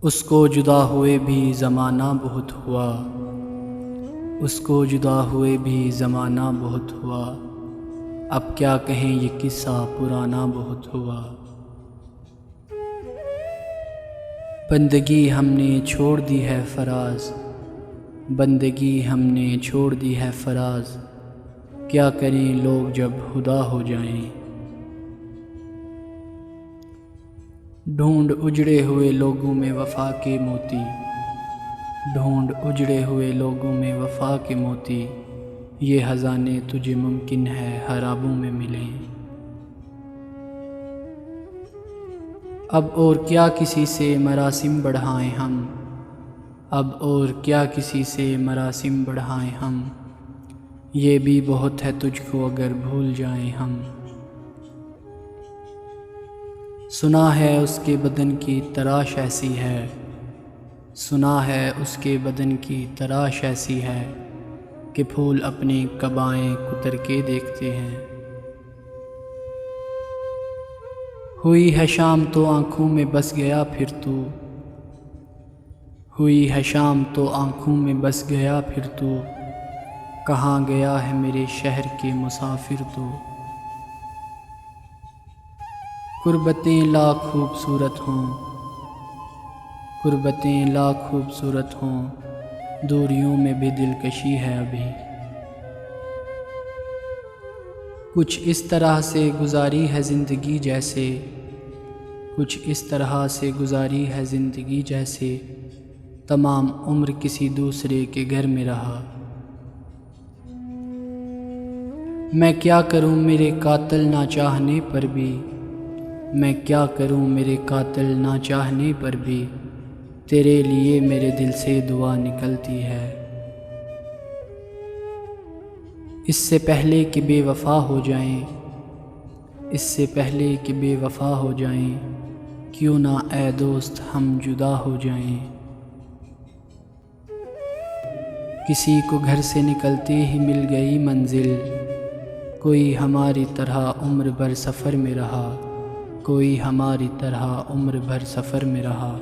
اس کو جدا ہوئے بھی زمانہ بہت ہوا، اس کو جدا ہوئے بھی زمانہ بہت ہوا، اب کیا کہیں یہ قصہ پرانا بہت ہوا۔ بندگی ہم نے چھوڑ دی ہے فراز، بندگی ہم نے چھوڑ دی ہے فراز، کیا کریں لوگ جب خدا ہو جائیں۔ ڈھونڈ اجڑے ہوئے لوگوں میں وفا کے موتی، ڈھونڈ اجڑے ہوئے لوگوں میں وفا کے موتی، یہ خزانے تجھے ممکن ہے خرابوں میں ملیں۔ اب اور کیا کسی سے مراسم بڑھائیں ہم، اب اور کیا کسی سے مراسم بڑھائیں ہم، یہ بھی بہت ہے تجھ کو اگر بھول جائیں ہم۔ سنا ہے اس کے بدن کی تراش ایسی ہے، سنا ہے اس کے بدن کی تراش ایسی ہے، کہ پھول اپنے قبائیں کتر کے دیکھتے ہیں۔ ہوئی ہے شام تو آنکھوں میں بس گیا پھر تو، ہوئی ہے شام تو آنکھوں میں بس گیا پھر تو، کہاں گیا ہے میرے شہر کے مسافر تو۔ قربتیں لاکھ خوبصورت ہوں، قربتیں لاکھ خوبصورت ہوں، دوریوں میں بھی دلکشی ہے ابھی۔ کچھ اس طرح سے گزاری ہے زندگی جیسے، کچھ اس طرح سے گزاری ہے زندگی جیسے، تمام عمر کسی دوسرے کے گھر میں رہا۔ میں کیا کروں میرے قاتل نہ چاہنے پر بھی، میں کیا کروں میرے قاتل نہ چاہنے پر بھی، تیرے لیے میرے دل سے دعا نکلتی ہے۔ اس سے پہلے کہ بے وفا ہو جائیں، اس سے پہلے کہ بے وفا ہو جائیں، کیوں نہ اے دوست ہم جدا ہو جائیں۔ کسی کو گھر سے نکلتے ہی مل گئی منزل، کوئی ہماری طرح عمر بھر سفر میں رہا، کوئی ہماری طرح عمر بھر سفر میں رہا۔